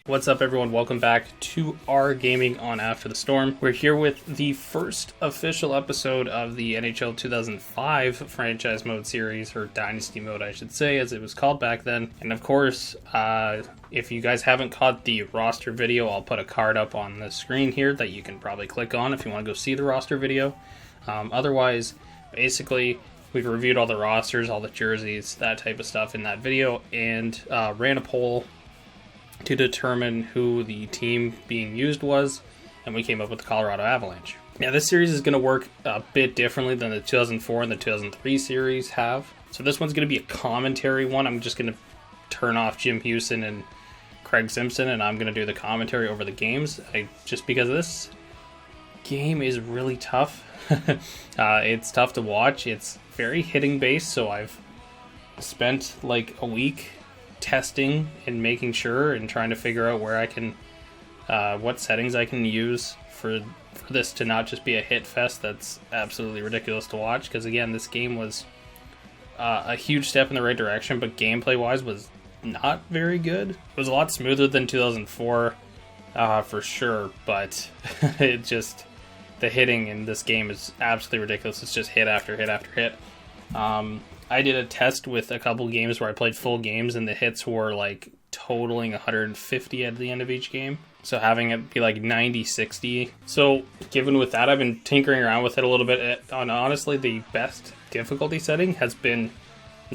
What's up, everyone? Welcome back to r.Gaming on After the Storm. We're here with the first official episode of the NHL 2005 franchise mode series, or Dynasty mode, I should say, as it was called back then. And of course, if you guys haven't caught the roster video, I'll put a card up on the screen here that you can probably click on if you want to go see the roster video. Otherwise, basically, we've reviewed all the rosters, all the jerseys, that type of stuff in that video, and ran a poll to determine who the team being used was, and we came up with the Colorado Avalanche. Now, this series is going to work a bit differently than the 2004 and the 2003 series have. So this one's going to be a commentary one. I'm just going to turn off Jim Houston and Craig Simpson, and I'm going to do the commentary over the games. Just because this game is really tough. It's tough to watch. It's very hitting based, so I've spent like a week testing and making sure and trying to figure out where I can what settings I can use for this to not just be a hit fest that's absolutely ridiculous to watch, because again, this game was a huge step in the right direction, but gameplay wise was not very good. It was a lot smoother than 2004 for sure, but it just, the hitting in this game is absolutely ridiculous. It's just hit after hit after hit. I did a test with a couple games where I played full games, and the hits were like totaling 150 at the end of each game. So having it be like 90-60. So given with that, I've been tinkering around with it a little bit. And honestly, the best difficulty setting has been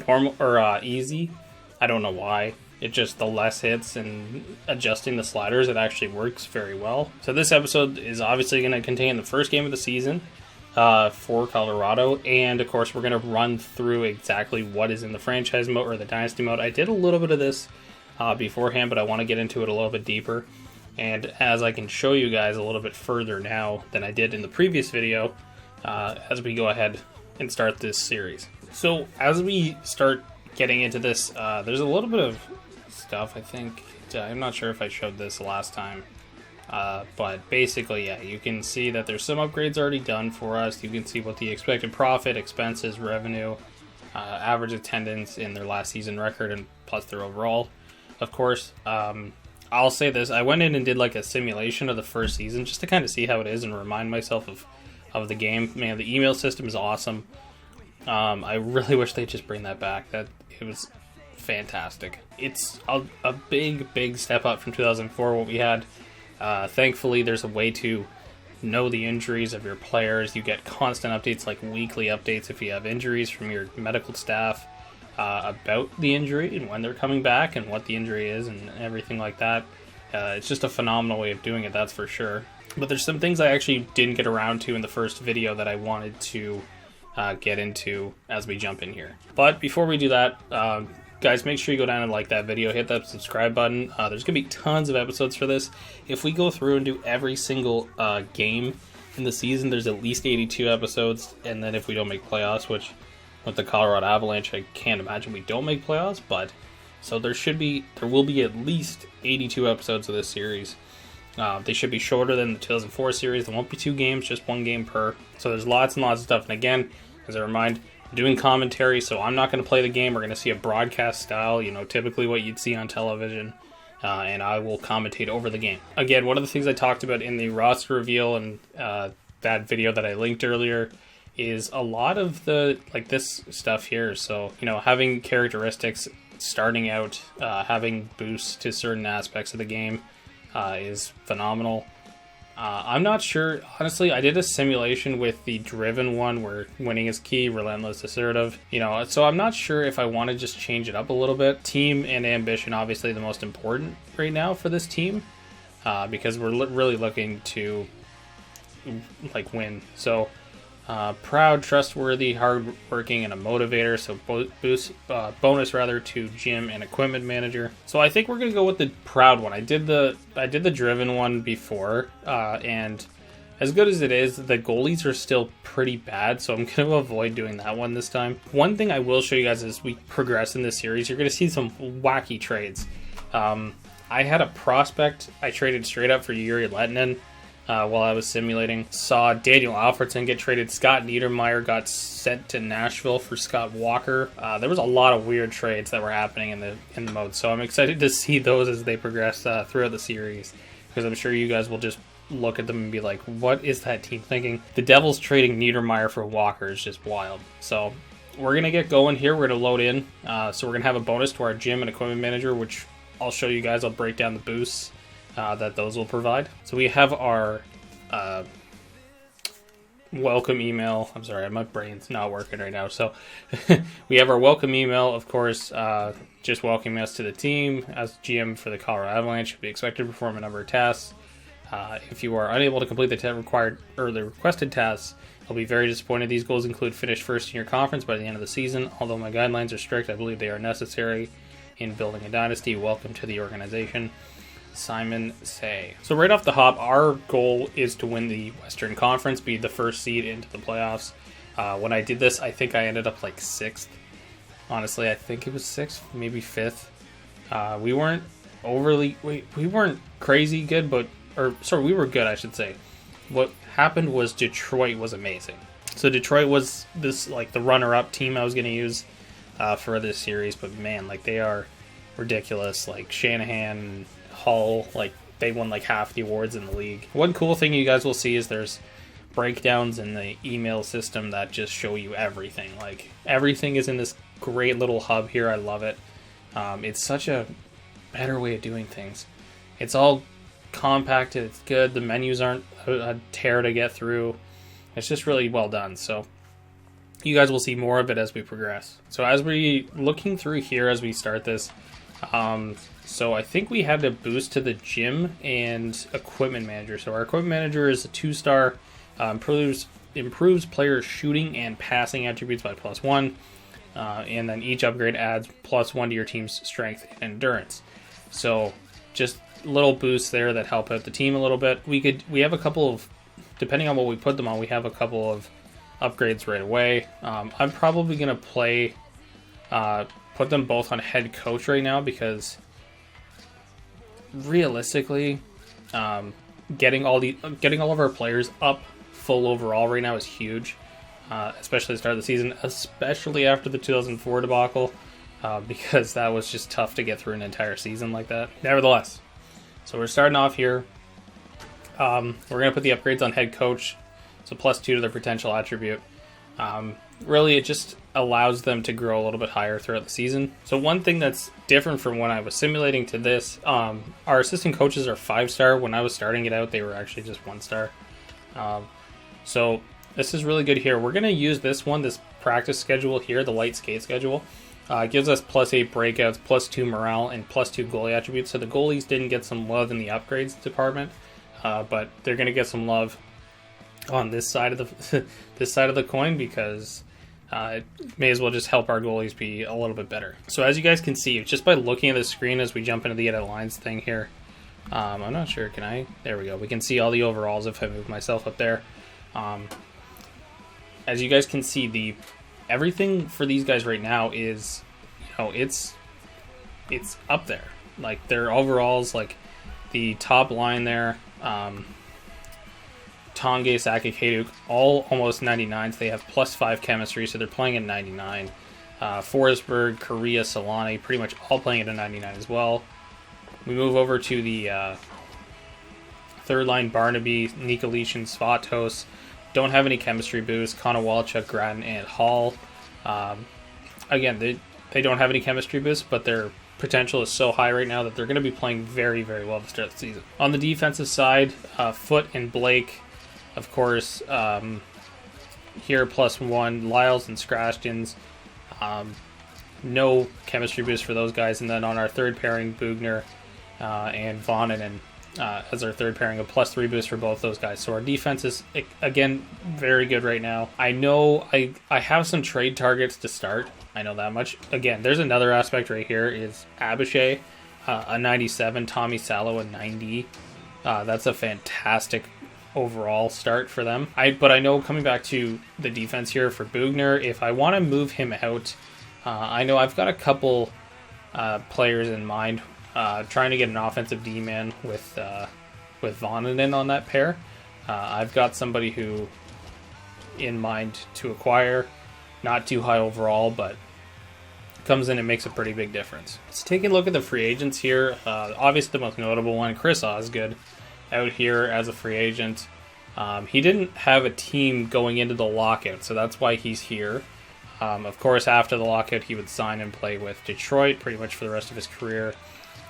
normal or easy. I don't know why. It just, the less hits and adjusting the sliders, it actually works very well. So this episode is obviously going to contain the first game of the season for Colorado, and of course we're going to run through exactly what is in the franchise mode or the Dynasty mode. I did a little bit of this beforehand, but I want to get into it a little bit deeper, and as I can show you guys a little bit further now than I did in the previous video as we go ahead and start this series. So as we start getting into this, there's a little bit of stuff, I think. I'm not sure if I showed this last time. But basically, yeah, you can see that there's some upgrades already done for us. You can see what the expected profit, expenses, revenue, average attendance in their last season record, and plus their overall. Of course, I'll say this. I went in and did like a simulation of the first season just to kind of see how it is and remind myself of the game. Man, the email system is awesome. I really wish they'd just bring that back. It was fantastic. It's a big step up from 2004, what we had. Thankfully, there's a way to know the injuries of your players. You get constant updates, like weekly updates if you have injuries from your medical staff about the injury and when they're coming back and what the injury is and everything like that. It's just a phenomenal way of doing it, that's for sure. But there's some things I actually didn't get around to in the first video that I wanted to get into as we jump in here. But before we do that, guys, make sure you go down and like that video, hit that subscribe button. There's going to be tons of episodes for this. If we go through and do every single game in the season, there's at least 82 episodes. And then if we don't make playoffs, which with the Colorado Avalanche, I can't imagine we don't make playoffs. But so there will be at least 82 episodes of this series. They should be shorter than the 2004 series. There won't be 2 games, just 1 game per. So there's lots and lots of stuff. And again, as a reminder, doing commentary, so I'm not going to play the game. We're going to see a broadcast style, typically what you'd see on television, and I will commentate over the game. Again, one of the things I talked about in the roster reveal and that video that I linked earlier is a lot of the, like, this stuff here. So, having characteristics starting out, having boosts to certain aspects of the game is phenomenal. I'm not sure, honestly. I did a simulation with the driven one where winning is key, relentless, assertive, so I'm not sure if I want to just change it up a little bit. Team and ambition, obviously the most important right now for this team, because we're really looking to win. So proud, trustworthy, hardworking, and a motivator. So bonus to gym and equipment manager. So I think we're gonna go with the proud one. I did the driven one before, and as good as it is, the goalies are still pretty bad. So I'm gonna avoid doing that one this time. One thing I will show you guys as we progress in this series, you're gonna see some wacky trades. I had a prospect I traded straight up for Yuri Lettinen. while I was simulating. Saw Daniel Alfredson get traded. Scott Niedermeyer got sent to Nashville for Scott Walker. There was a lot of weird trades that were happening in the mode, so I'm excited to see those as they progress throughout the series, because I'm sure you guys will just look at them and be like, what is that team thinking? The Devils trading Niedermeyer for Walker is just wild. So we're going to get going here. We're going to load in. So we're going to have a bonus to our gym and equipment manager, which I'll show you guys. I'll break down the boosts that those will provide. So we have our welcome email. I'm sorry, my brain's not working right now. So we have our welcome email, of course, just welcoming us to the team as GM for the Colorado Avalanche. Should be expected to perform a number of tasks. If you are unable to complete the requested tasks, I'll be very disappointed. These goals include finish first in your conference by the end of the season. Although my guidelines are strict, I believe they are necessary in building a dynasty. Welcome to the organization, Simon Say. So right off the hop, our goal is to win the Western Conference, be the first seed into the playoffs. When I did this, I think I ended up like 6th. Honestly, I think it was 6th, maybe 5th. We weren't we weren't crazy good, we were good, I should say. What happened was Detroit was amazing. So Detroit was this, like, the runner-up team I was going to use for this series, but man, like, they are ridiculous. Like, Shanahan, Hull, like, they won like half the awards in the league. One cool thing you guys will see is there's breakdowns in the email system that just show you everything. Like, everything is in this great little hub here. I love it. It's such a better way of doing things. It's all compacted, it's good, the menus aren't a tear to get through. It's just really well done. So you guys will see more of it as we progress. So as we looking through here as we start this, so I think we had a boost to the gym and equipment manager. So our equipment manager is a 2-star, improves players shooting and passing attributes by +1, and then each upgrade adds +1 to your team's strength and endurance. So just little boosts there that help out the team a little bit. We have a couple of, depending on what we put them on, we have a couple of upgrades right away. I'm probably gonna put them both on head coach right now, because realistically, getting all of our players up full overall right now is huge, especially at the start of the season, especially after the 2004 debacle, because that was just tough to get through an entire season like that. Nevertheless, so we're starting off here. We're going to put the upgrades on head coach, so +2 to their potential attribute. Really, it just allows them to grow a little bit higher throughout the season. So one thing that's different from when I was simulating to this, our assistant coaches are 5-star. When I was starting it out, they were actually just 1-star. So this is really good here. We're going to use this practice schedule here, the light skate schedule. It gives us +8 breakouts, +2 morale, and +2 goalie attributes. So the goalies didn't get some love in the upgrades department, but they're going to get some love on this side of the coin, because it may as well just help our goalies be a little bit better. So as you guys can see, just by looking at the screen as we jump into the edit lines thing here, I'm not sure, can I? There we go. We can see all the overalls if I move myself up there. As you guys can see, everything for these guys right now is, it's up there. Like, their overalls, like the top line there, Tanguay, Sakic, Hayduk, all almost 99s. They have +5 chemistry, so they're playing at 99. Forsberg, Correa, Solani, pretty much all playing at a 99 as well. We move over to the third line, Barnaby, Nikolic, Svatos. Don't have any chemistry boost. Konowalchuk, Grattan, and Hall. Again, they don't have any chemistry boost, but their potential is so high right now that they're going to be playing very, very well to start the season. On the defensive side, Foote and Blake, of course, here +1. Lyles and Scrashtions, no chemistry boost for those guys. And then on our third pairing, Bugner and Vonanen as our third pairing, a +3 boost for both those guys. So our defense is, again, very good right now. I know I have some trade targets to start. I know that much. Again, there's another aspect right here is Abishai, a 97, Tommy Salo, a 90. That's a fantastic overall start for them. But I know, coming back to the defense here for Bugner, if I want to move him out, I know I've got a couple players in mind, trying to get an offensive D-man with Vonanen on that pair. I've got somebody who in mind to acquire, not too high overall, but comes in and makes a pretty big difference. Let's take a look at the free agents here. Obviously the most notable one, Chris Osgood, out here as a free agent. He didn't have a team going into the lockout, so that's why he's here. Of course, after the lockout, he would sign and play with Detroit pretty much for the rest of his career.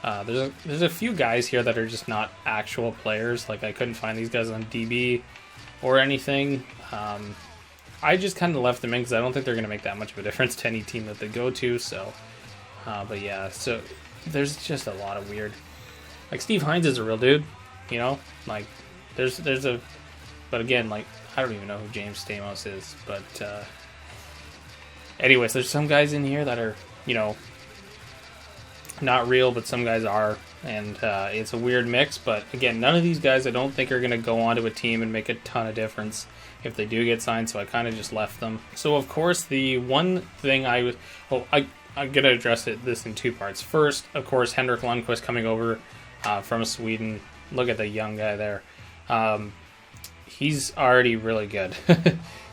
There's a few guys here that are just not actual players. Like, I couldn't find these guys on DB or anything. I just kind of left them in because I don't think they're going to make that much of a difference to any team that they go to. So, but yeah, so there's just a lot of weird. Like, Steve Hines is a real dude, you know. Like, there's a, but again, like, I don't even know who James Stamos is. But anyways, there's some guys in here that are, you know, not real, but some guys are, and it's a weird mix. But again, none of these guys I don't think are going to go onto a team and make a ton of difference if they do get signed, so I kind of just left them. So of course, the one thing I'm going to address this in two parts. First, of course, Henrik Lundqvist coming over from Sweden. Look at the young guy there. He's already really good.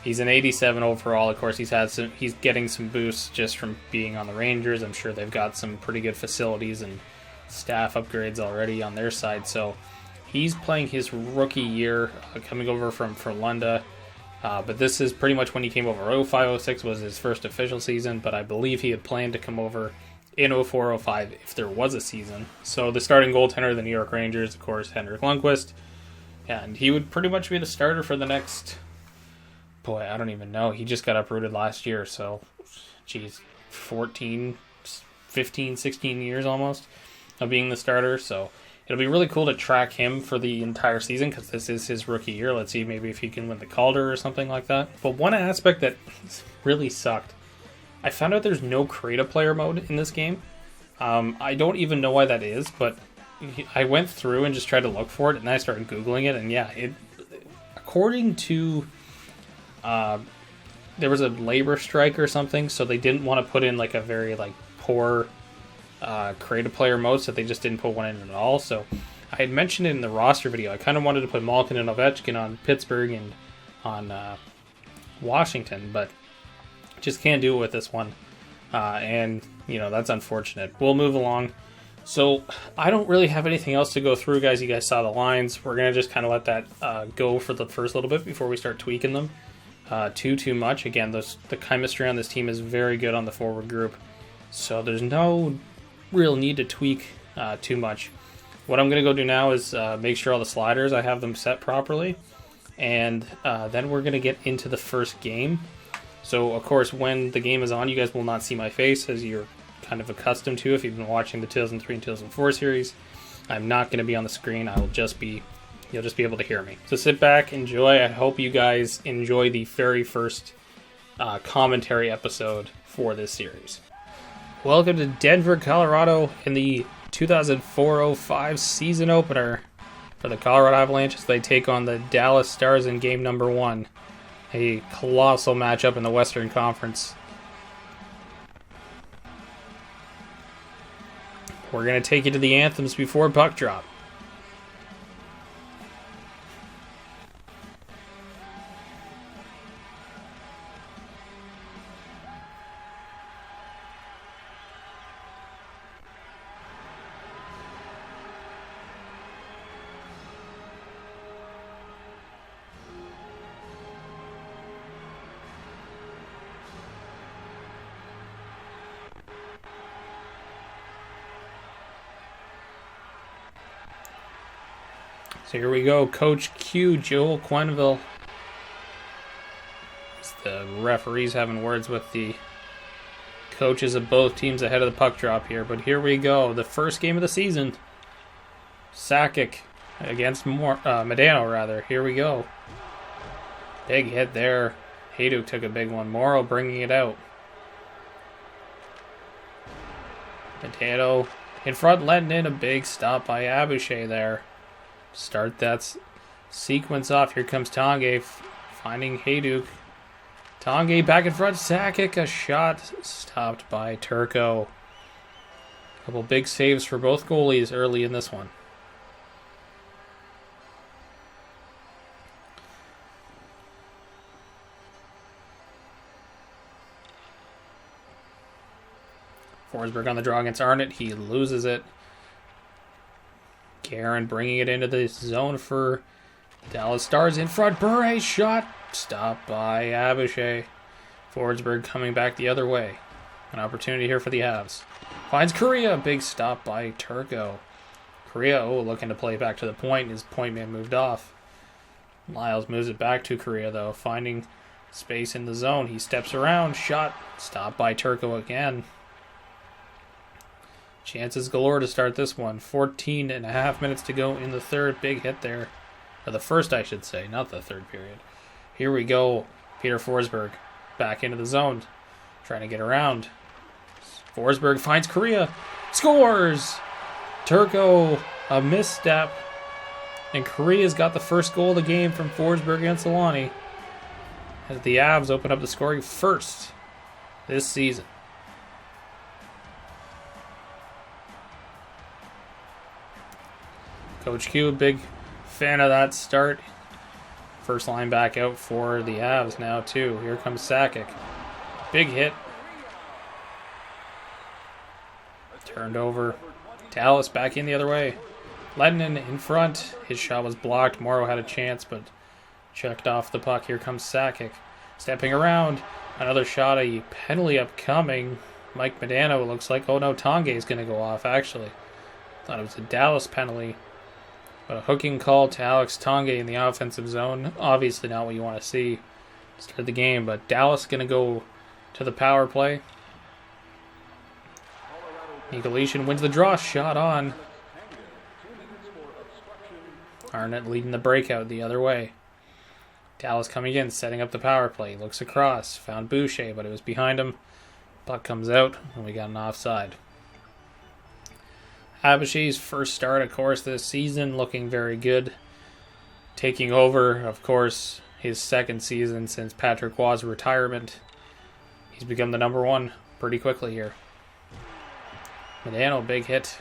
He's an 87 overall. Of course, he's getting some boosts just from being on the Rangers. I'm sure they've got some pretty good facilities and staff upgrades already on their side. So he's playing his rookie year, coming over from Frölunda. But this is pretty much when he came over. 05-06 was his first official season, but I believe he had planned to come over in 04-05 if there was a season. So the starting goaltender of the New York Rangers, of course, Henrik Lundqvist. And he would pretty much be the starter for the next... Boy, I don't even know. He just got uprooted last year, so... Geez, 14, 15, 16 years almost of being the starter, so... It'll be really cool to track him for the entire season because this is his rookie year. Let's see maybe if he can win the Calder or something like that. But one aspect that really sucked, I found out there's no create-a-player mode in this game. I don't even know why that is, but I went through and just tried to look for it, and I started Googling it, and yeah, according to... there was a labor strike or something, so they didn't want to put in like a very like poor... create-a-player mode, so they just didn't put one in at all. So I had mentioned it in the roster video. I kind of wanted to put Malkin and Ovechkin on Pittsburgh and on Washington, but just can't do it with this one. And, you know, that's unfortunate. We'll move along. So I don't really have anything else to go through, guys. You guys saw the lines. We're going to just kind of let that go for the first little bit before we start tweaking them too much. Again, the chemistry on this team is very good on the forward group, so there's no real need to tweak too much. What I'm going to go do now is make sure all the sliders, I have them set properly, and then we're going to get into the first game. So of course when the game is on, you guys will not see my face as you're kind of accustomed to if you've been watching the 2003 and 2004 series. I'm not going to be on the screen. You'll just be able to hear me. So sit back, enjoy. I hope you guys enjoy the very first commentary episode for this series. Welcome to Denver, Colorado in the 2004-05 season opener for the Colorado Avalanche as they take on the Dallas Stars in game number 1. A colossal matchup in the Western Conference. We're going to take you to the anthems before puck drop. So here we go, Coach Q, Joel Quenneville. The referee's having words with the coaches of both teams ahead of the puck drop here. But here we go, the first game of the season. Sakic against Medano, rather. Here we go. Big hit there. Hayduk took a big one. Morrow bringing it out. Medano in front, letting in a big stop by Aboucher there. Start that sequence off. Here comes Tanguay finding Hayduk. Tanguay back in front. Sakic, a shot stopped by Turco. A couple big saves for both goalies early in this one. Forsberg on the draw against Arnott. He loses it. Guerin bringing it into the zone for Dallas Stars in front. Bure shot. Stopped by Abishai. Forsberg coming back the other way. An opportunity here for the Avs. Finds Korea. Big stop by Turco. Korea, looking to play back to the point. His point man moved off. Lyles moves it back to Korea, though. Finding space in the zone. He steps around. Shot. Stopped by Turco again. Chances galore to start this one. 14 and a half minutes to go in the third. Big hit there. Or the first, I should say, not the third period. Here we go. Peter Forsberg back into the zone. Trying to get around. Forsberg finds Korea. Scores! Turco, a misstep. And Korea's got the first goal of the game from Forsberg against Solani. As the Avs open up the scoring first this season. Coach Q, big fan of that start. First line back out for the Avs now, too. Here comes Sakic. Big hit. Turned over. Dallas back in the other way. Lennon in front. His shot was blocked. Morrow had a chance, but checked off the puck. Here comes Sakic. Stepping around. Another shot. A penalty upcoming. Mike Modano, it looks like. Oh no, Tanguay is going to go off, actually. Thought it was a Dallas penalty. But a hooking call to Alex Tanguay in the offensive zone. Obviously not what you want to see to start the game, but Dallas going to go to the power play. Nikolation wins the draw. Shot on. Arnott leading the breakout the other way. Dallas coming in, setting up the power play. Looks across. Found Boucher, but it was behind him. Puck comes out, and we got an offside. Abishai's first start, of course, this season, looking very good. Taking over, of course, his second season since Patrick Waugh's retirement. He's become the number one pretty quickly here. Modano, big hit.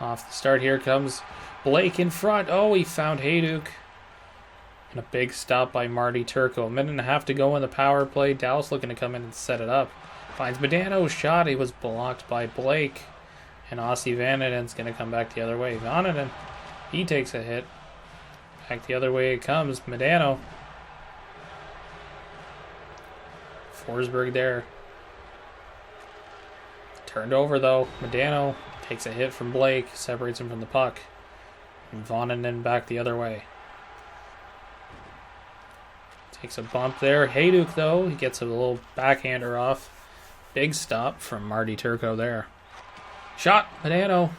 Off the start, here comes Blake in front. Oh, he found Hayduk. And a big stop by Marty Turco. A minute and a half to go in the power play. Dallas looking to come in and set it up. Finds Modano, shot. He was blocked by Blake. And Ossi Vandenen's going to come back the other way. Vandenен, he takes a hit. Back the other way it comes. Modano. Forsberg there. Turned over, though. Modano takes a hit from Blake. Separates him from the puck. And Vandenен back the other way. Takes a bump there. Hayduk, though, he gets a little backhander off. Big stop from Marty Turco there. Shot, Modano.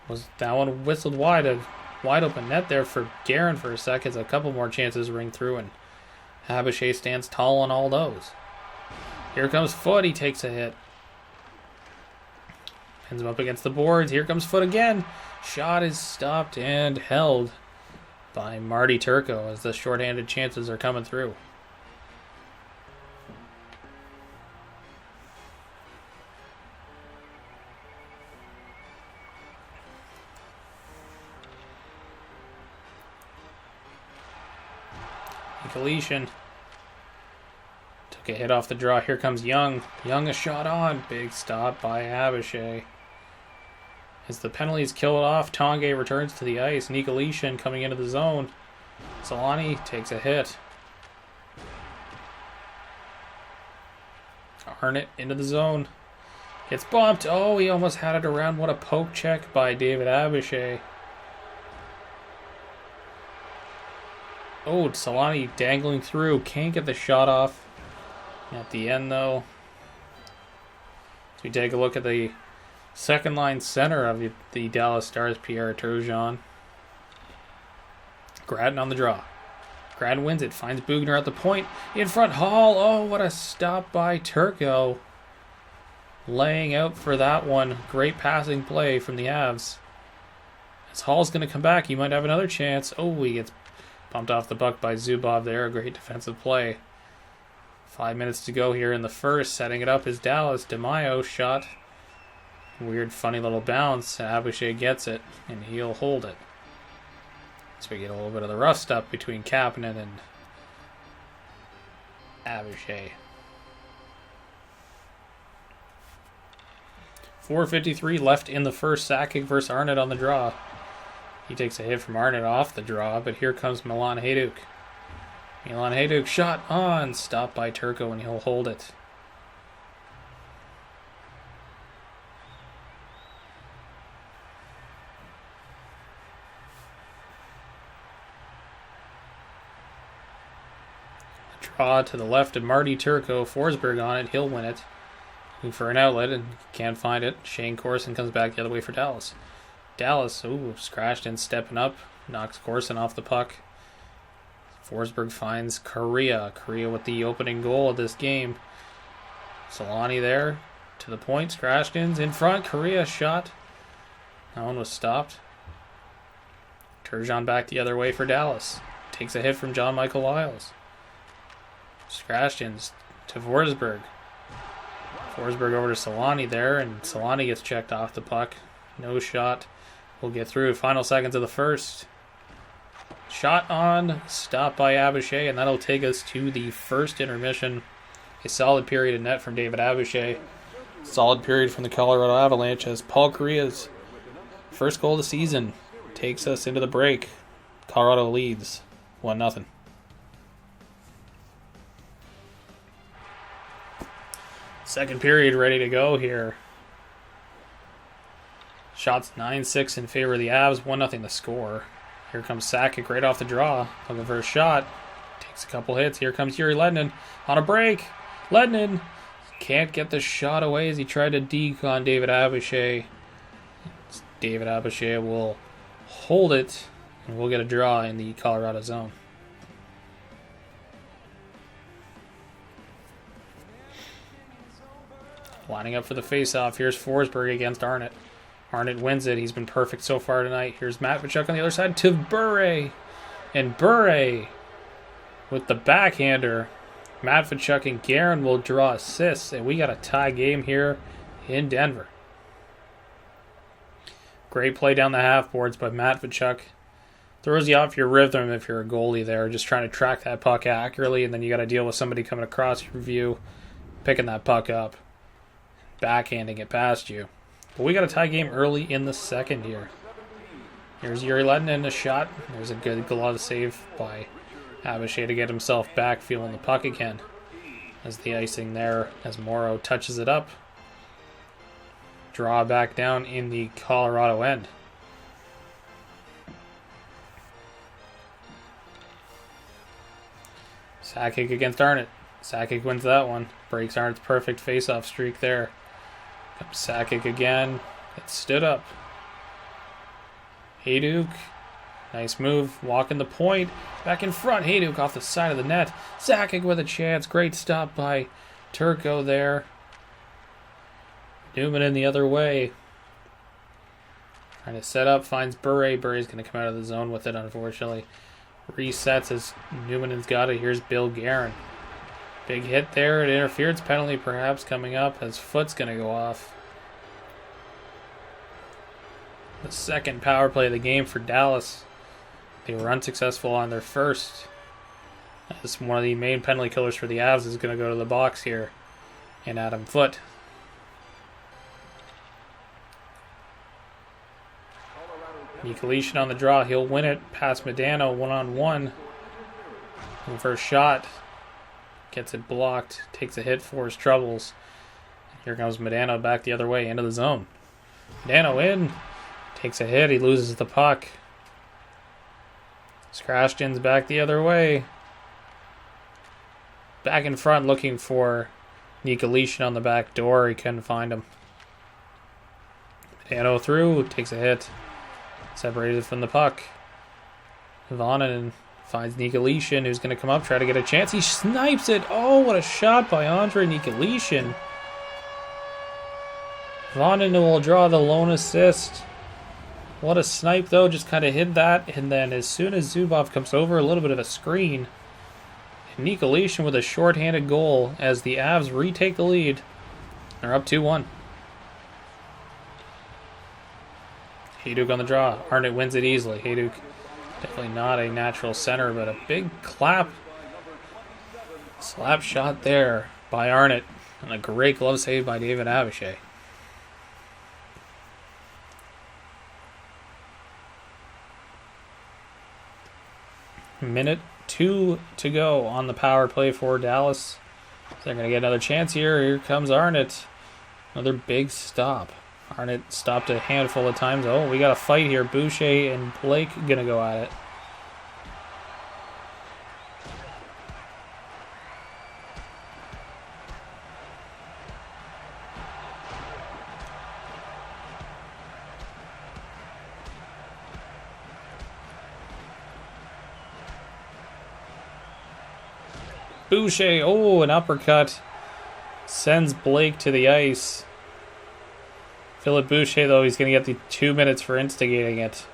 Was that one whistled wide? A wide open net there for Guerin for a second. A couple more chances ring through, and Abishai stands tall on all those. Here comes Foote. He takes a hit. Pins him up against the boards. Here comes Foote again. Shot is stopped and held by Marty Turco as the shorthanded chances are coming through. Galician took a hit off the draw. Here comes Young. Young a shot on. Big stop by Abishai. As the penalties kill it off, Tanguay returns to the ice. Nikolation coming into the zone. Solani takes a hit. Arnott into the zone. Gets bumped. Oh, he almost had it around. What a poke check by David Abishai. Oh, Solani dangling through. Can't get the shot off. At the end, though. As we take a look at the second line center of the Dallas Stars, Pierre Turgeon. Gratton on the draw. Gratton wins it. Finds Bugner at the point. In front, Hall. Oh, what a stop by Turco. Laying out for that one. Great passing play from the Avs. As Hall's going to come back, he might have another chance. Oh, he gets bumped off the puck by Zubov there. A great defensive play. 5 minutes to go here in the first. Setting it up is Dallas. DeMaio shot. Weird, funny little bounce. Abishai gets it, and he'll hold it. So we get a little bit of the rough stuff between Kapanen and Abishai. 4:53 left in the first. Sakic versus Arnott on the draw. He takes a hit from Arnott off the draw, but here comes Milan Hajduk. Milan Hajduk shot on, stopped by Turco, and he'll hold it. Draw to the left of Marty Turco. Forsberg on it. He'll win it. Looking for an outlet and can't find it. Shane Corson comes back the other way for Dallas. Dallas, scratched in, stepping up. Knocks Corson off the puck. Forsberg finds Correa. Correa with the opening goal of this game. Solani there. To the point. Scratched in front. Correa shot. That one was stopped. Turgeon back the other way for Dallas. Takes a hit from John Michael Lyles. Scratched to Forsberg. Forsberg over to Solani there, and Solani gets checked off the puck. No shot. We'll get through. Final seconds of the first. Shot on, stopped by Aboucher, and that'll take us to the first intermission. A solid period in net from David Aboucher. Solid period from the Colorado Avalanche as Paul Correa's first goal of the season takes us into the break. Colorado leads 1-0. Second period ready to go here. Shots 9-6 in favor of the Avs, 1-0 the score. Here comes Sakic right off the draw, looking for a shot. Takes a couple hits. Here comes Yuri Lednin on a break. Lednin can't get the shot away as he tried to deke on David Aboucher. David Aboucher will hold it, and we'll get a draw in the Colorado zone. Lining up for the face-off. Here's Forsberg against Arnott. Arnott wins it. He's been perfect so far tonight. Here's Matvichuk on the other side to Bure. And Bure with the backhander. Matvichuk and Guerin will draw assists. And we got a tie game here in Denver. Great play down the half boards by Matvichuk. Throws you off your rhythm if you're a goalie there. Just trying to track that puck accurately. And then you got to deal with somebody coming across your view, picking that puck up, backhanding it past you. But we got a tie game early in the second here. Here's Yuri Lednin, a shot. There's a good glove save by Aboucher to get himself back, feeling the puck again. As the icing there, as Morrow touches it up. Draw back down in the Colorado end. Sakic against Arnott. Sakic wins that one. Breaks Arnott's perfect face-off streak there. Comes Sakic again. Gets stood up. Hajduk. Nice move. Walking the point. Back in front. Hajduk off the side of the net. Sakic with a chance. Great stop by Turco there. Newman in the other way. Trying to set up. Finds Bure. Bure's going to come out of the zone with it, unfortunately. Resets as Newman has got it. Here's Bill Guerin. Big hit there. An interference penalty perhaps coming up as foot's going to go off. The second power play of the game for Dallas. They were unsuccessful on their first. As one of the main penalty killers for the Avs is going to go to the box here. And Adam Foote. Nikolitin on the draw. He'll win it past Medano one-on-one. And first shot. Gets it blocked. Takes a hit for his troubles. Here comes Medano back the other way into the zone. Medano in. Takes a hit. He loses the puck. Scratched-in's back the other way. Back in front looking for Nikolitin on the back door. He couldn't find him. Medano through. Takes a hit. Separated from the puck. Vonanen finds Nikolitin, who's going to come up, try to get a chance. He snipes it. Oh, what a shot by Andre Nikolitin. Vonanen will draw the lone assist. What a snipe, though. Just kind of hid that. And then as soon as Zubov comes over, a little bit of a screen. And Nikolitin with a shorthanded goal as the Avs retake the lead. They're up 2-1. Hajduk on the draw. Arnott wins it easily. Hajduk definitely not a natural center, but a big slap shot there by Arnott. And a great glove save by David Aboucher. Minute 2 to go on the power play for Dallas. They're going to get another chance here. Here comes Arnott. Another big stop. Arnott stopped a handful of times. Oh, we got a fight here. Boucher and Blake going to go at it. Boucher, oh, an uppercut. Sends Blake to the ice. Philip Boucher, though, he's going to get the 2 minutes for instigating it.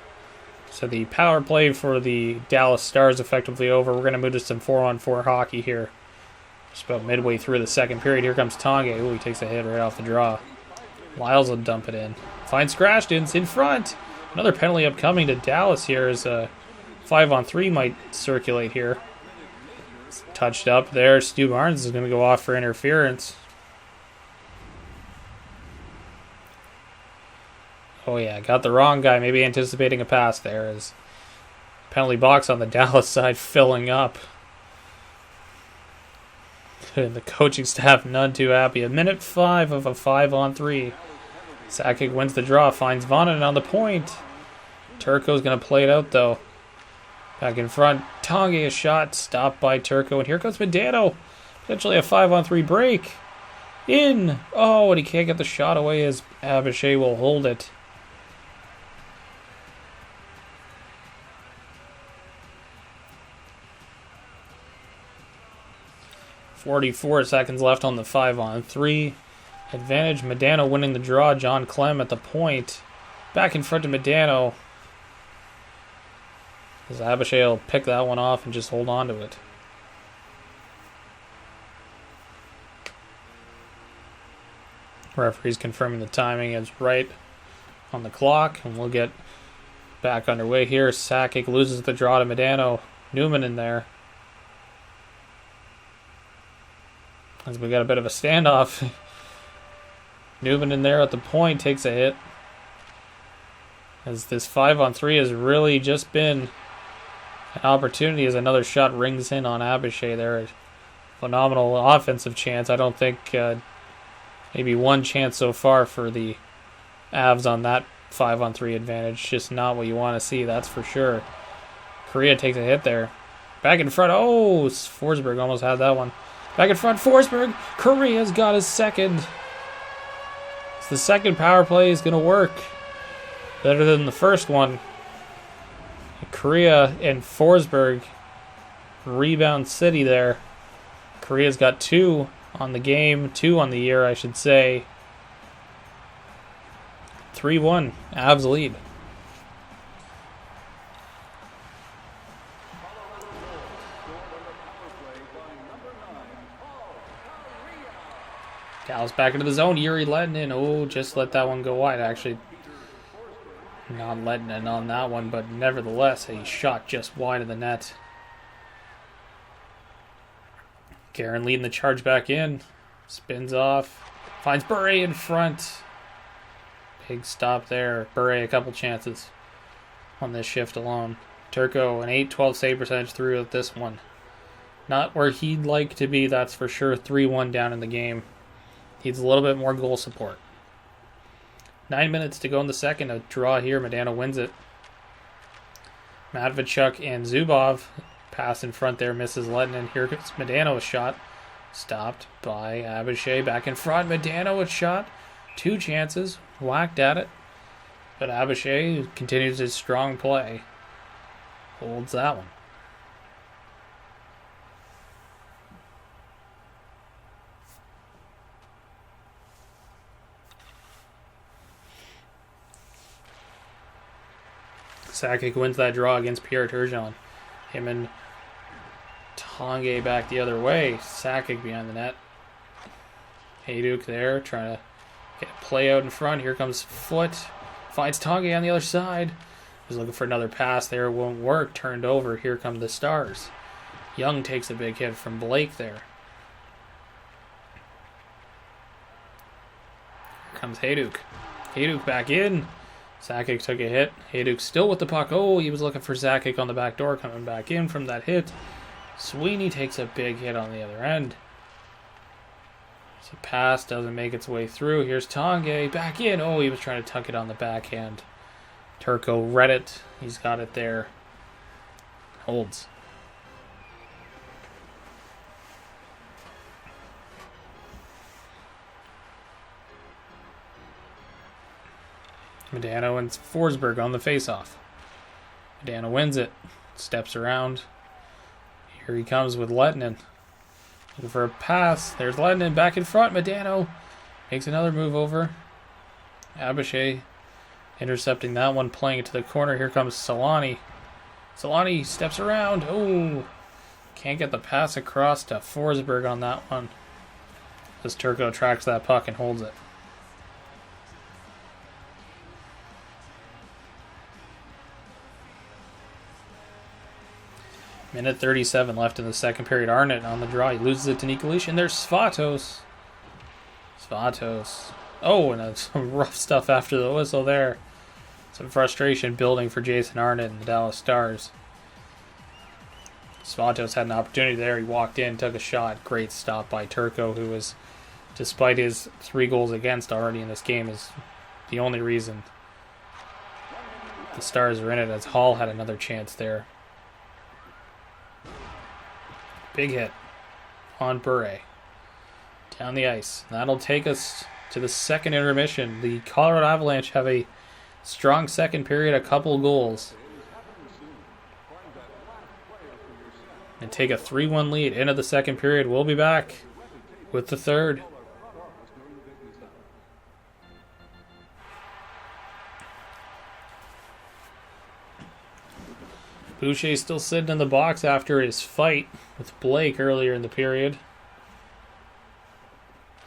So the power play for the Dallas Stars effectively over. We're going to move to some 4-on-4 hockey here. Just about midway through the second period. Here comes Tonge. Oh, he takes a hit right off the draw. Lyles will dump it in. Finds Scratchtons in front. Another penalty upcoming to Dallas here as a 5-on-3 might circulate here. It's touched up there. Stu Barnes is going to go off for interference. Oh yeah, got the wrong guy. Maybe anticipating a pass there as penalty box on the Dallas side filling up. And the coaching staff none too happy. A minute 5 of a 5-on-3. Sakic wins the draw, finds Vonanen on the point. Turco's going to play it out though. Back in front, Tonge a shot, stopped by Turco, and here comes Medano. Potentially a 5-on-3 break. In! Oh, and he can't get the shot away as Abishay will hold it. .44 seconds left on the 5-on-3. Advantage, Medano winning the draw, John Clem at the point. Back in front of Medano. As Abishay will pick that one off and just hold on to it. Referee's confirming the timing is right on the clock, and we'll get back underway here. Sakic loses the draw to Medano. Newman in there. As we got a bit of a standoff. Newman in there at the point takes a hit. As this 5-on-3 has really just been an opportunity as another shot rings in on Abishay there. A phenomenal offensive chance. I don't think maybe one chance so far for the Avs on that 5-on-3 advantage. Just not what you want to see, that's for sure. Korea takes a hit there. Back in front. Oh, Forsberg almost had that one. Back in front, Forsberg. Korea's got his second. So the second power play is going to work. Better than the first one. Korea and Forsberg rebound city there. Korea's got 2 on the game, 2 on the year, I should say. 3-1, Avs lead. Dallas back into the zone. Yuri letting in. Oh, just let that one go wide. Actually, not letting in on that one, but nevertheless, a shot just wide of the net. Guerin leading the charge back in. Spins off. Finds Bure in front. Big stop there. Bure a couple chances on this shift alone. Turco, an 8-12 save percentage through at this one. Not where he'd like to be, that's for sure. 3-1 down in the game. Needs a little bit more goal support. 9 minutes to go in the second. A draw here. Medano wins it. Matvichuk and Zubov. Pass in front there. Misses Lettinen. Here comes Medano's shot. Stopped by Abishay. Back in front. Medano a shot. 2 chances. Whacked at it. But Abishay continues his strong play. Holds that one. Sakic wins that draw against Pierre Turgeon. Him and Tonge back the other way. Sakic behind the net. Hayduk there, trying to get a play out in front. Here comes Foot. Finds Tonge on the other side. He's looking for another pass there. It won't work. Turned over. Here come the Stars. Young takes a big hit from Blake there. Here comes Hayduk. Hayduk back in. Sakic took a hit. Hayduk still with the puck. Oh, he was looking for Sakic on the back door, coming back in from that hit. Sweeney takes a big hit on the other end. So pass doesn't make its way through. Here's Tanguay back in. Oh, he was trying to tuck it on the backhand. Turco read it. He's got it there. Holds. Modano and Forsberg on the faceoff. Modano wins it. Steps around. Here he comes with Lettinen. Looking for a pass. There's Lettinen back in front. Modano makes another move over. Abishai intercepting that one, playing it to the corner. Here comes Solani. Solani steps around. Oh, can't get the pass across to Forsberg on that one. As Turco tracks that puck and holds it. Minute 37 left in the second period. Arnott on the draw. He loses it to Nikolic. And there's Svatos. Oh, and some rough stuff after the whistle there. Some frustration building for Jason Arnott and the Dallas Stars. Svatos had an opportunity there. He walked in, took a shot. Great stop by Turco, who was, despite his 3 goals against already in this game, is the only reason the Stars are in it, as Hall had another chance there. Big hit on Bure. Down the ice. That'll take us to the second intermission. The Colorado Avalanche have a strong second period, a couple goals. And take a 3-1 lead into the second period. We'll be back with the third. Boucher still sitting in the box after his fight with Blake earlier in the period.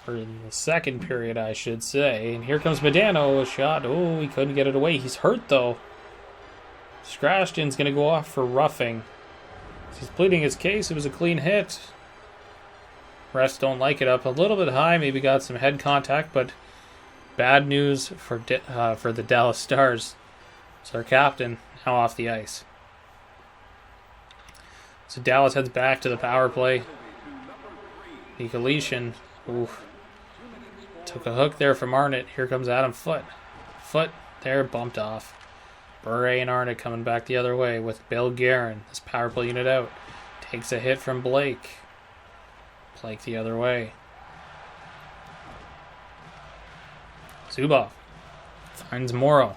Or in the second period, I should say. And here comes Modano, a shot. Oh, he couldn't get it away. He's hurt, though. Strashton's going to go off for roughing. He's pleading his case. It was a clean hit. Refs don't like it. Up a little bit high. Maybe got some head contact, but bad news for the Dallas Stars. So their captain now off the ice. So Dallas heads back to the power play. Nikolic took a hook there from Arnott. Here comes Adam Foote. Foote there, bumped off. Bure and Arnott coming back the other way with Bill Guerin. This power play unit out. Takes a hit from Blake. Blake the other way. Zubov finds Morrow.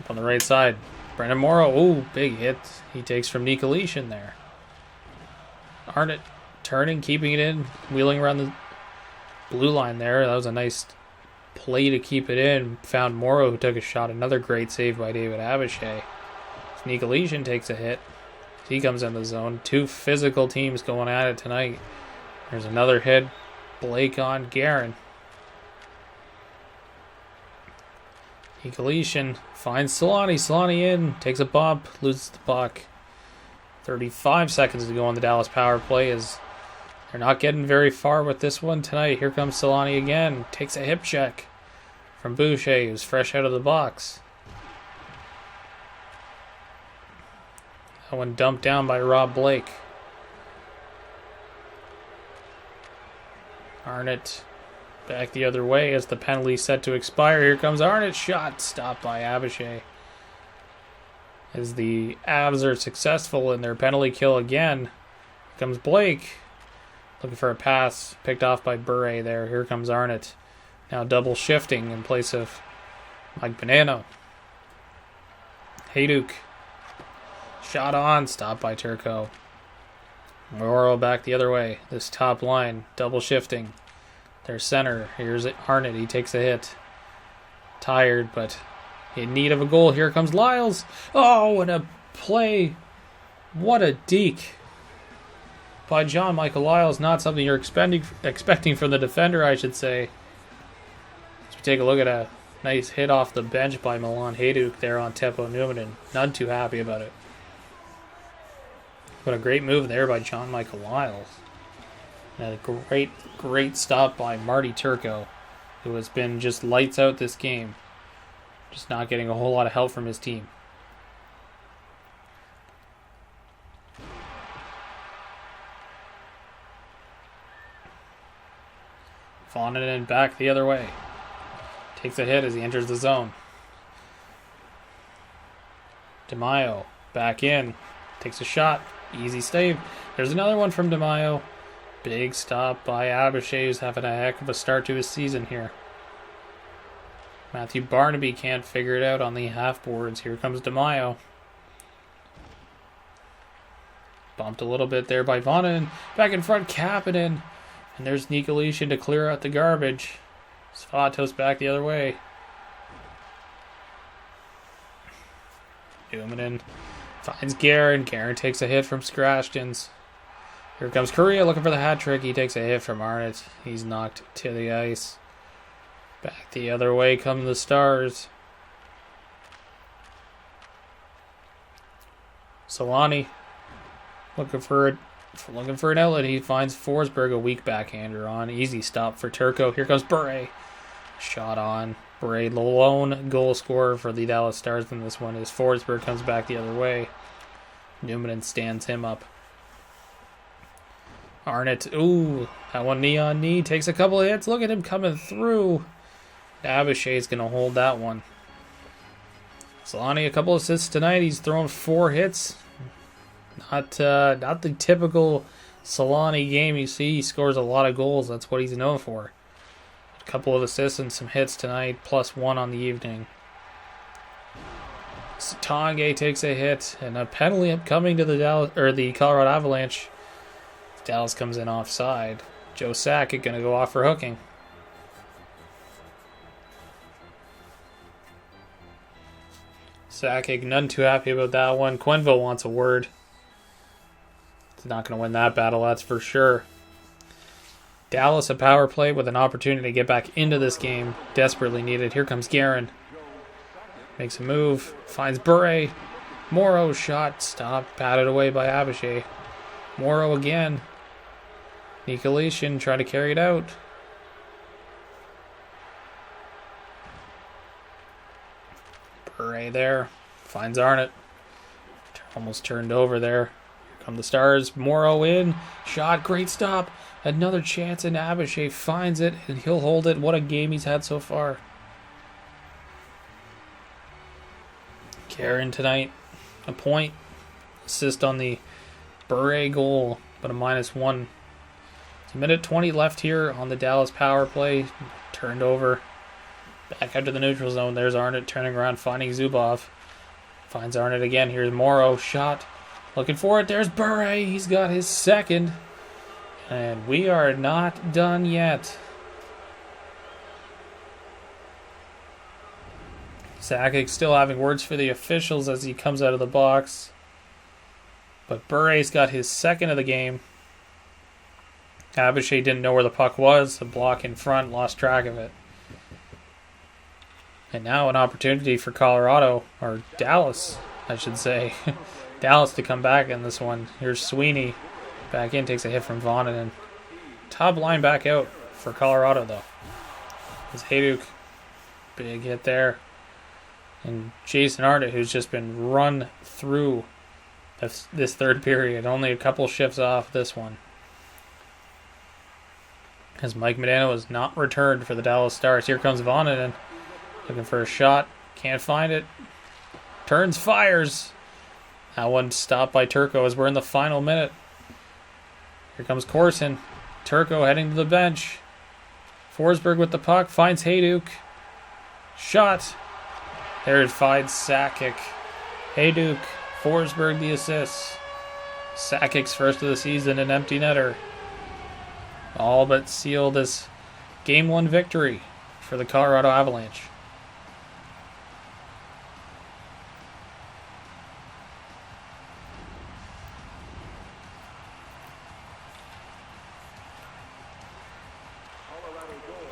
Up on the right side. Brendan Morrow. Oh, big hit. He takes from Nikolic in there. Arnott turning, keeping it in, wheeling around the blue line there. That was a nice play to keep it in. Found Morrow, who took a shot. Another great save by David Abishai. Nikolic takes a hit. He comes in the zone. 2 physical teams going at it tonight. There's another hit. Blake on Guerin. Nikolic finds Solani. Solani in. Takes a bump. Loses the puck. 35 seconds to go on the Dallas power play, as they're not getting very far with this one tonight. Here comes Solani again. Takes a hip check from Boucher, who's fresh out of the box. That one dumped down by Rob Blake. Arnott back the other way as the penalty set to expire. Here comes Arnott. Shot stopped by Abishai. As the Avs are successful in their penalty kill again. Here comes Blake. Looking for a pass. Picked off by Bure there. Here comes Arnott. Now double shifting in place of Mike Bonanno. Hayduk. Shot on. Stopped by Turco. Morrow back the other way. This top line. Double shifting. Their center. Here's Arnott. He takes a hit. Tired, but in need of a goal. Here comes Lyles. Oh, what a play. What a deke by John Michael Lyles. Not something you're expecting from the defender, I should say. As we take a look at a nice hit off the bench by Milan Hayduk there on Teppo Newman, and none too happy about it. What a great move there by John Michael Lyles. And a great stop by Marty Turco, who has been just lights out this game. Just not getting a whole lot of help from his team. Vonanen back the other way. Takes a hit as he enters the zone. DeMaio back in. Takes a shot. Easy save. There's another one from DeMaio. Big stop by Abishai, who's having a heck of a start to his season here. Matthew Barnaby can't figure it out on the half boards. Here comes DeMaio. Bumped a little bit there by Vonanen. Back in front, Kapanen. And there's Nikolic to clear out the garbage. Svatos back the other way. Newman finds Guerin. Guerin takes a hit from Scrashtins. Here comes Correa looking for the hat trick. He takes a hit from Arnott. He's knocked to the ice. Back the other way come the Stars. Solani looking for an outlet. He finds Forsberg, a weak backhander on. Easy stop for Turco. Here comes Bure. Shot on. Bure, the lone goal scorer for the Dallas Stars in this one, as Forsberg comes back the other way. Newman stands him up. Arnott, ooh, that one knee on knee. Takes a couple of hits. Look at him coming through. Abishai's going to hold that one. Solani, a couple assists tonight. He's thrown 4 hits. Not the typical Solani game you see. He scores a lot of goals. That's what he's known for. A couple of assists and some hits tonight, plus 1 on the evening. Satange takes a hit, and a penalty upcoming to the Colorado Avalanche. Dallas comes in offside. Joe Sakic going to go off for hooking. Sakic, none too happy about that one. Quenneville wants a word. He's not going to win that battle, that's for sure. Dallas, a power play with an opportunity to get back into this game. Desperately needed. Here comes Guerin. Makes a move. Finds Bure. Morrow shot. Stopped. Patted away by Abishai. Morrow again. Nikolic trying to carry it out. Bure there. Finds Arnott. Almost turned over there. Here come the Stars. Morrow in. Shot. Great stop. Another chance, and Abishai finds it, and he'll hold it. What a game he's had so far. Karen tonight, a point. Assist on the Bure goal, but a -1. It's a minute 20 left here on the Dallas power play. Turned over. Back out to the neutral zone. There's Arnott turning around, finding Zubov. Finds Arnott again. Here's Morrow. Shot. Looking for it. There's Bure. He's got his second. And we are not done yet. Sakic still having words for the officials as he comes out of the box. But Bure's got his second of the game. Abishai didn't know where the puck was. The block in front, lost track of it. And now an opportunity for Colorado, or Dallas, I should say. Dallas to come back in this one. Here's Sweeney. Back in, takes a hit from Vonanen. Top line back out for Colorado, though. It's Hayduk. Big hit there. And Jason Arnott, who's just been run through this third period. Only a couple shifts off this one. As Mike Modano is not returned for the Dallas Stars. Here comes Vonanen. Looking for a shot. Can't find it. Turns, fires. That one stopped by Turco as we're in the final minute. Here comes Corson. Turco heading to the bench. Forsberg with the puck. Finds Hayduk. Shot. There it finds Sakic. Hayduk. Forsberg the assist. Sakic's first of the season, an empty netter. All but seal this Game 1 victory for the Colorado Avalanche.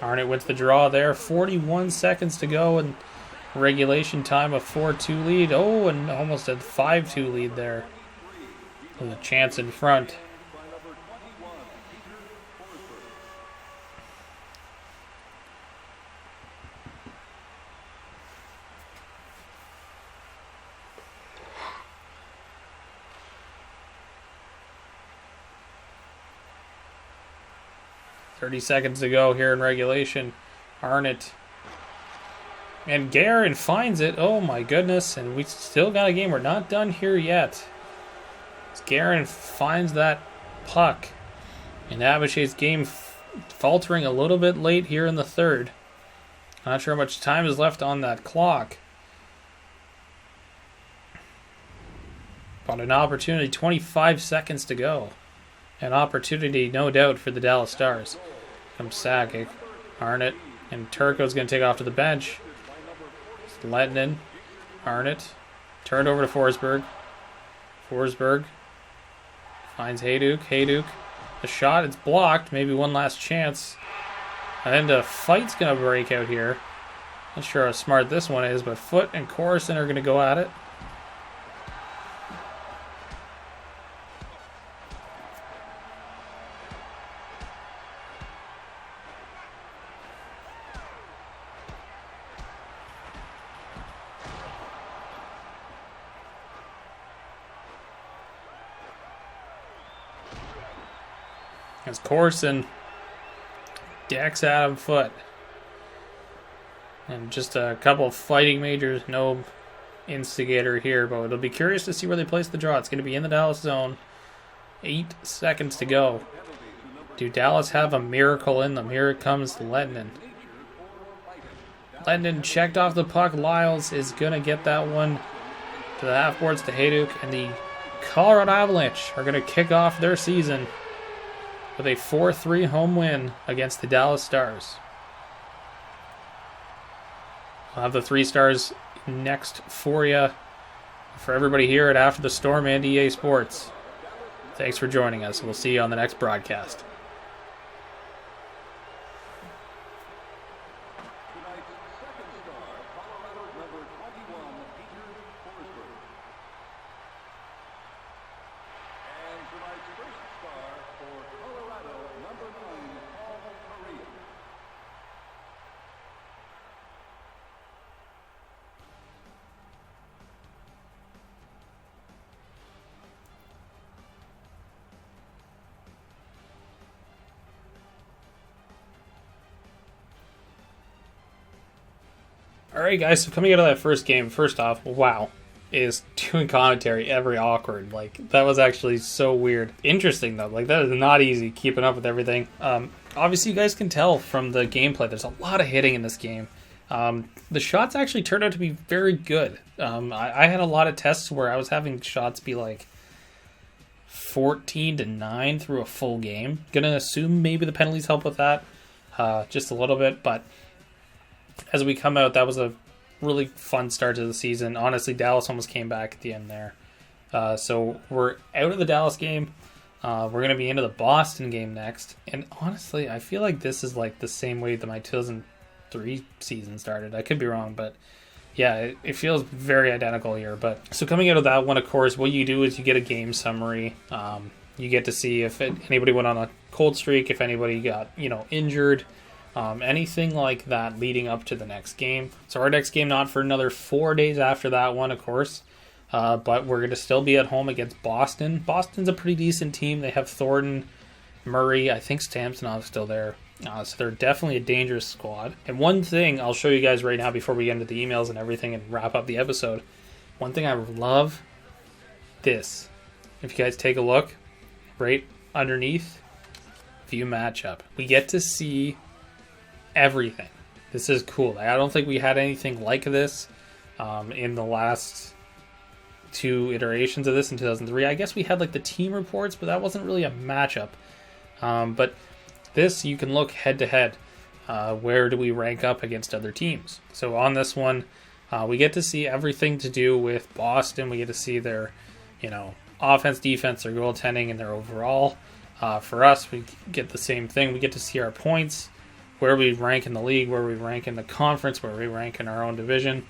Arnott wins the draw there. 41 seconds to go and regulation time, a 4-2 lead. Oh, and almost a 5-2 lead there. With a chance in front. 30 seconds to go here in regulation. Arnott. And Guerin finds it. Oh my goodness. And we still got a game. We're not done here yet. As Guerin finds that puck. And Abishai's game faltering a little bit late here in the third. Not sure how much time is left on that clock. But an opportunity, 25 seconds to go. An opportunity, no doubt, for the Dallas Stars. Comes Sakic, Arnott, and Turco's going to take off to the bench. It's Lettinen, Arnott, turned over to Forsberg. Forsberg finds Hayduk. Hayduk, the shot, it's blocked. Maybe one last chance. And then the fight's going to break out here. Not sure how smart this one is, but Foote and Corson are going to go at it. As Corson decks Adam Foote. And just a couple of fighting majors, no instigator here, but it'll be curious to see where they place the draw. It's going to be in the Dallas zone. 8 seconds to go. Do Dallas have a miracle in them? Here it comes, Lettinen. Lettinen checked off the puck. Lyles is going to get that one to the half boards to Hayduk, and the Colorado Avalanche are going to kick off their season with a 4-3 home win against the Dallas Stars. I'll have the 3 stars next for you, for everybody here at After the Storm and EA Sports. Thanks for joining us. We'll see you on the next broadcast. Alright guys, so coming out of that first game, first off, wow, is doing commentary every awkward. Like, that was actually so weird. Interesting though, like that is not easy keeping up with everything. Obviously you guys can tell from the gameplay, there's a lot of hitting in this game. The shots actually turned out to be very good. I had a lot of tests where I was having shots be like 14-9 through a full game. Gonna assume maybe the penalties help with that, just a little bit, but as we come out, that was a really fun start to the season. Honestly, Dallas almost came back at the end there. So we're out of the Dallas game. We're going to be into the Boston game next. And honestly, I feel like this is like the same way that my 2003 season started. I could be wrong, but yeah, it feels very identical here. But so coming out of that one, of course, what you do is you get a game summary. You get to see if anybody went on a cold streak, if anybody got, injured. Anything like that leading up to the next game. So our next game not for another 4 days after that one, of course. But we're going to still be at home against Boston. Boston's a pretty decent team. They have Thornton, Murray. I think Samsonov's still there. So they're definitely a dangerous squad. And one thing I'll show you guys right now before we get into the emails and everything and wrap up the episode. One thing I love, this. If you guys take a look, right underneath, view matchup. We get to see everything. This is cool. I don't think we had anything like this in the last 2 iterations of this in 2003. I guess we had like the team reports, but that wasn't really a matchup. But this, you can look head to head. Where do we rank up against other teams? So on this one, we get to see everything to do with Boston. We get to see their, offense, defense, their goaltending, and their overall. For us, we get the same thing. We get to see our points, where we rank in the league, where we rank in the conference, where we rank in our own division.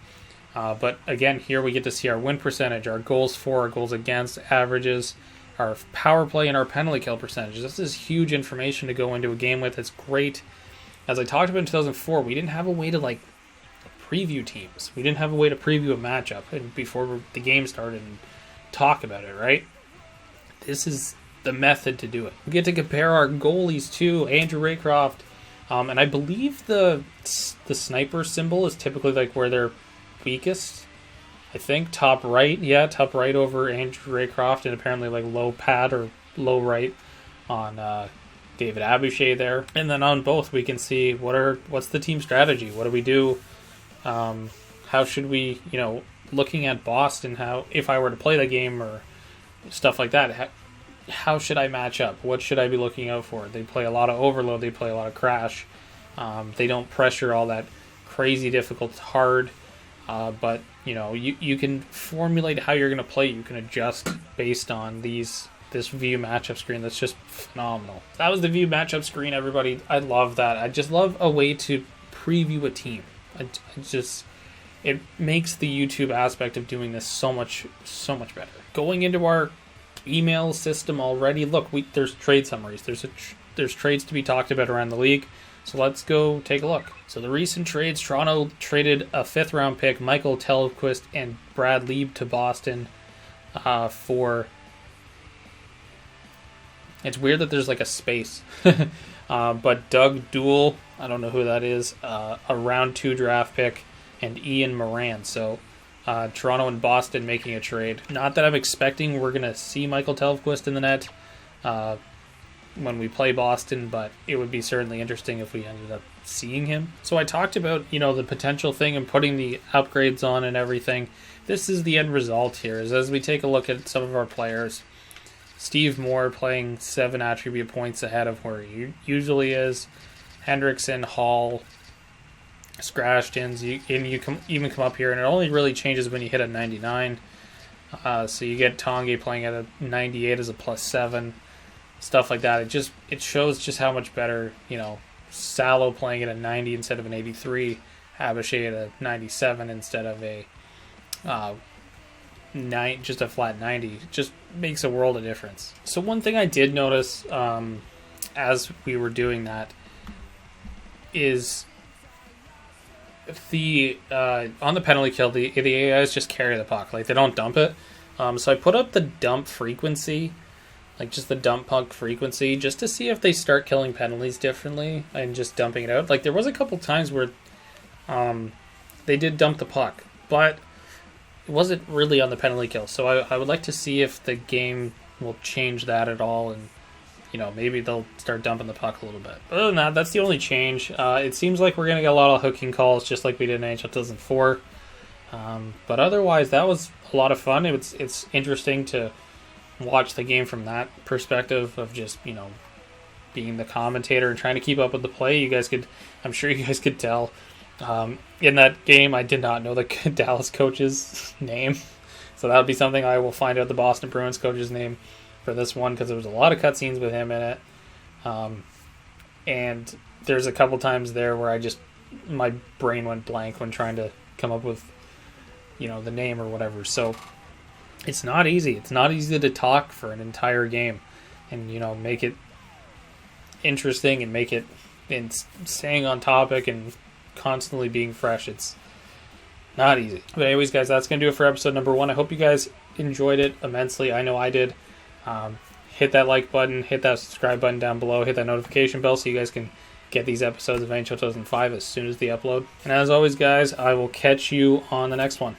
But again, here we get to see our win percentage, our goals for, our goals against, averages, our power play, and our penalty kill percentages. This is huge information to go into a game with. It's great. As I talked about in 2004, we didn't have a way to preview teams. We didn't have a way to preview a matchup before the game started and talk about it, right? This is the method to do it. We get to compare our goalies to Andrew Raycroft, and I believe the sniper symbol is typically like where they're weakest. I think top right over Andrew Raycroft, and apparently like low pad or low right on David Aboucher there. And then on both we can see what's the team strategy. What do we do? How should we, looking at Boston, how if I were to play the game or stuff like that, how should I match up? What should I be looking out for? They play a lot of overload. They play a lot of crash. They don't pressure all that crazy difficult hard. But, you can formulate how you're going to play. You can adjust based on this view matchup screen. That's just phenomenal. That was the view matchup screen, everybody. I love that. I just love a way to preview a team. It makes the YouTube aspect of doing this so much better. Going into our email system already, look, there's trade summaries. There's trades to be talked about around the league. So let's go take a look. So the recent trades, Toronto traded a 5th round pick, Michael Tellefquist and Brad Lieb to Boston for... It's weird that there's like a space. But Doug Duell, I don't know who that is, a round 2 draft pick, and Ian Moran. So Toronto and Boston making a trade. Not that I'm expecting we're going to see Michael Tellefquist in the net when we play Boston, but it would be certainly interesting if we ended up seeing him. So I talked about, the potential thing and putting the upgrades on and everything. This is the end result here, is as we take a look at some of our players. Steve Moore playing 7 attribute points ahead of where he usually is. Hendrickson, Hall, Scratchtons, you even come up here, and it only really changes when you hit a 99. So you get Tongue playing at a 98 as a +7, stuff like that. It shows just how much better, Salo playing at a 90 instead of an 83, Aboucher at a 97 instead of a just a flat 90. Just makes a world of difference. So one thing I did notice as we were doing that is on the penalty kill, the AIs just carry the puck. Like, they don't dump it. So I put up the dump frequency, like just the dump puck frequency, just to see if they start killing penalties differently and just dumping it out. Like, there was a couple times where they did dump the puck, but it wasn't really on the penalty kill. So I would like to see if the game will change that at all, and maybe they'll start dumping the puck a little bit. But other than that, that's the only change. It seems like we're going to get a lot of hooking calls, just like we did in NHL 2004. But otherwise, that was a lot of fun. It's interesting to watch the game from that perspective of just, being the commentator and trying to keep up with the play. I'm sure you guys could tell. In that game, I did not know the Dallas coach's name. So that would be something I will find out the Boston Bruins coach's name for this one, because there was a lot of cutscenes with him in it. And there's a couple times there where my brain went blank when trying to come up with, the name or whatever. So it's not easy. It's not easy to talk for an entire game and, make it interesting and make it and staying on topic and constantly being fresh. It's not easy. But anyways, guys, that's going to do it for episode number 1. I hope you guys enjoyed it immensely. I know I did. Hit that like button, hit that subscribe button down below, hit that notification bell so you guys can get these episodes of NHL 2005 as soon as they upload. And as always, guys, I will catch you on the next one.